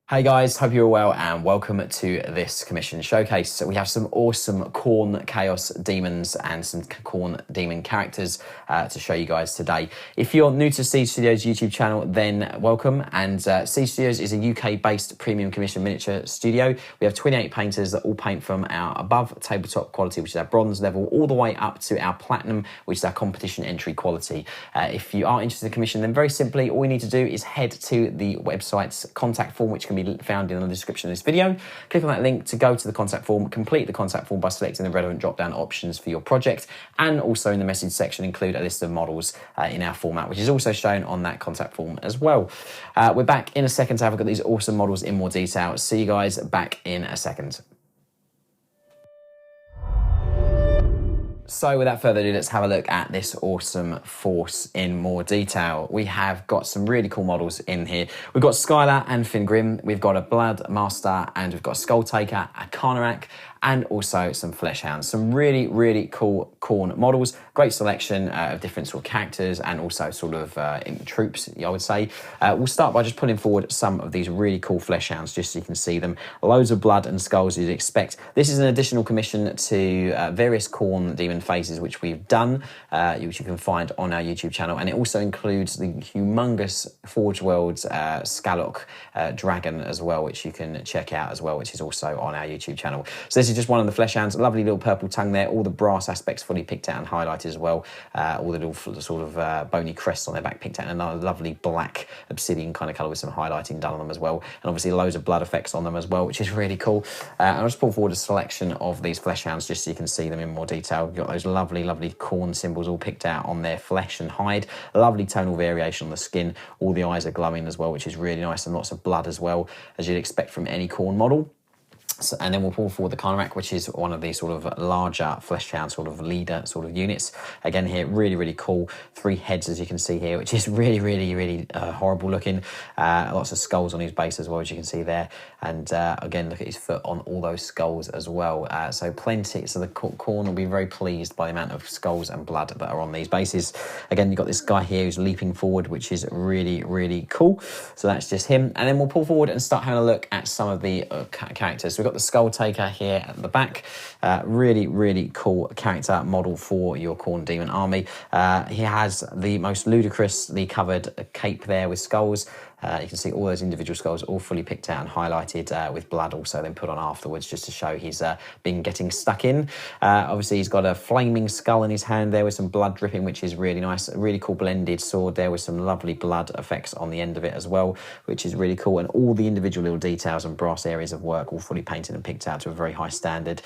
Hey guys, hope you're well and welcome to this commission showcase. So we have some awesome Khorne Chaos Demons and some Khorne Demon characters to show you guys today. If you're new to Siege Studios YouTube channel, then welcome. And Siege Studios is a UK-based premium commission miniature studio. We have 28 painters that all paint from our above tabletop quality, which is our bronze level, all the way up to our platinum, which is our competition entry quality. If you are interested in commission, then very simply, all you need to do is head to the website's contact form, which can be found in the description of this video. Click on that link to go to the contact form, complete the contact form by selecting the relevant drop-down options for your project, and also in the message section include a list of models in our format, which is also shown on that contact form as well. We're back in a second to have a look at these awesome models in more detail. See you guys back in a second. So without further ado, let's have a look at this awesome force in more detail. We have got some really cool models in here. We've got Skylar and Fingrim, we've got a Blood Master, and we've got a Skull Taker, a Karnarak, and also some Flesh Hounds. Some really, really cool Khorne models. Great selection of different sort of characters and also sort of troops, I would say. We'll start by just pulling forward some of these really cool Flesh Hounds, just so you can see them. Loads of blood and skulls you'd expect. This is an additional commission to various Khorne demon faces which we've done, which you can find on our YouTube channel. And it also includes the humongous Forge Worlds Skalok dragon as well, which you can check out as well, which is also on our YouTube channel. So this is just one of the Flesh Hounds, lovely little purple tongue there, all the brass aspects fully picked out and highlighted as well, all the little sort of bony crests on their back picked out, and another lovely black obsidian kind of colour with some highlighting done on them as well, and obviously loads of blood effects on them as well, which is really cool. And I'll just pull forward a selection of these Flesh Hounds just so you can see them in more detail. You've got those lovely, lovely Khorne symbols all picked out on their flesh and hide, lovely tonal variation on the skin, all the eyes are glowing as well, which is really nice, and lots of blood as well, as you'd expect from any Khorne model. And then we'll pull forward the Karnarak, which is one of these sort of larger Flesh Hound sort of leader sort of units. Again here, really, really cool. 3 heads, as you can see here, which is really, really, really horrible looking. Lots of skulls on his base as well, as you can see there. And again, look at his foot on all those skulls as well. So plenty. So the Khorne will be very pleased by the amount of skulls and blood that are on these bases. Again, you've got this guy here who's leaping forward, which is really, really cool. So that's just him. And then we'll pull forward and start having a look at some of the characters. So we've got the Skull Taker here at the back. Really, really cool character model for your Khorne Demon army. He has the most ludicrously covered cape there with skulls. You can see all those individual skulls all fully picked out and highlighted with blood also then put on afterwards, just to show he's been getting stuck in. Obviously he's got a flaming skull in his hand there with some blood dripping, which is really nice. A really cool blended sword there with some lovely blood effects on the end of it as well, which is really cool. And all the individual little details and brass areas of work all fully painted and picked out to a very high standard.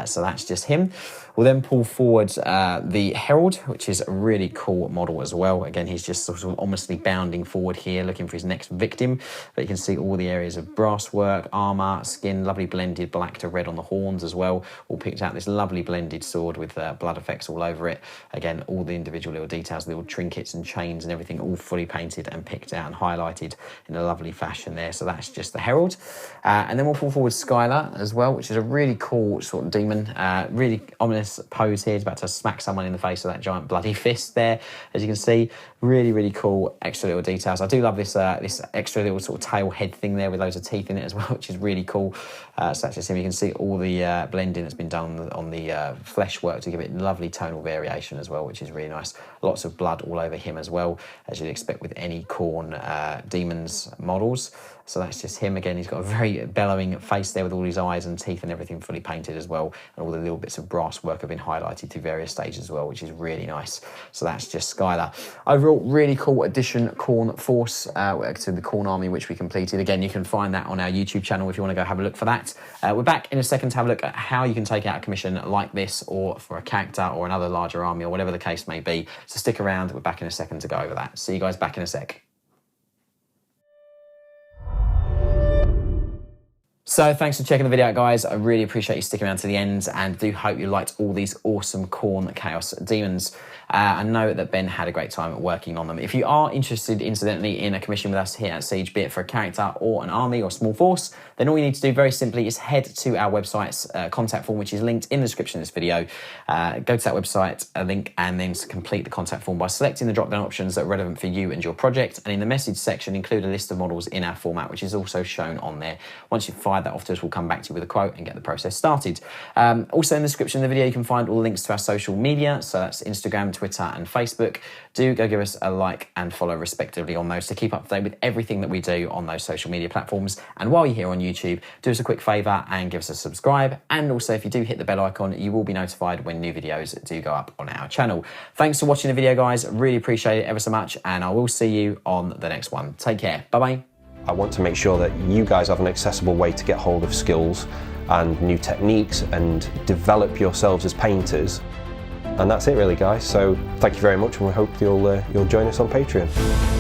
So that's just him. We'll then pull forward the Herald, which is a really cool model as well. Again, he's just sort of almost bounding forward here, looking for his next victim. But you can see all the areas of brass work, armor, skin, lovely blended black to red on the horns as well. All picked out this lovely blended sword with blood effects all over it. Again, all the individual little details, little trinkets and chains and everything all fully painted and picked out and highlighted in a lovely fashion there. So that's just the Herald. And then we'll pull forward Skylar as well, which is a really cool sort of demon. Really ominous pose here. He's about to smack someone in the face with that giant bloody fist there, as you can see. Really, really cool extra little details. I do love this this extra little sort of tail head thing there with loads of teeth in it as well, which is really cool. So that's just him. You can see all the blending that's been done on the flesh work to give it lovely tonal variation as well, which is really nice. Lots of blood all over him as well, as you'd expect with any Khorne demons models. So that's just him. Again, he's got a very bellowing face there with all his eyes and teeth and everything fully painted as well. And all the little bits of brass work have been highlighted through various stages as well, which is really nice. So that's just Skylar. Overall, really cool addition Khorne force to the Khorne army, which we completed. Again, you can find that on our YouTube channel if you want to go have a look for that. We're back in a second to have a look at how you can take out a commission like this, or for a character or another larger army, or whatever the case may be. So stick around. We're back in a second to go over that. See you guys back in a sec. So thanks for checking the video out, guys. I really appreciate you sticking around to the end, and do hope you liked all these awesome Khorne Chaos Demons. I know that Ben had a great time working on them. If you are interested, incidentally, in a commission with us here at Siege, be it for a character or an army or small force, then all you need to do very simply is head to our website's contact form, which is linked in the description of this video. Go to that website link and then complete the contact form by selecting the drop-down options that are relevant for you and your project. And in the message section, include a list of models in our format, which is also shown on there. Once you've fired that off to us, we'll come back to you with a quote and get the process started. Also in the description of the video, you can find all the links to our social media. So that's Instagram, Twitter and Facebook. Do go give us a like and follow respectively on those to keep up to date with everything that we do on those social media platforms. And while you're here on YouTube, do us a quick favour and give us a subscribe. And also, if you do hit the bell icon, you will be notified when new videos do go up on our channel. Thanks for watching the video, guys. Really appreciate it ever so much. And I will see you on the next one. Take care. Bye-bye. I want to make sure that you guys have an accessible way to get hold of skills and new techniques and develop yourselves as painters. And that's it really, guys. So thank you very much, and we hope you'll join us on Patreon.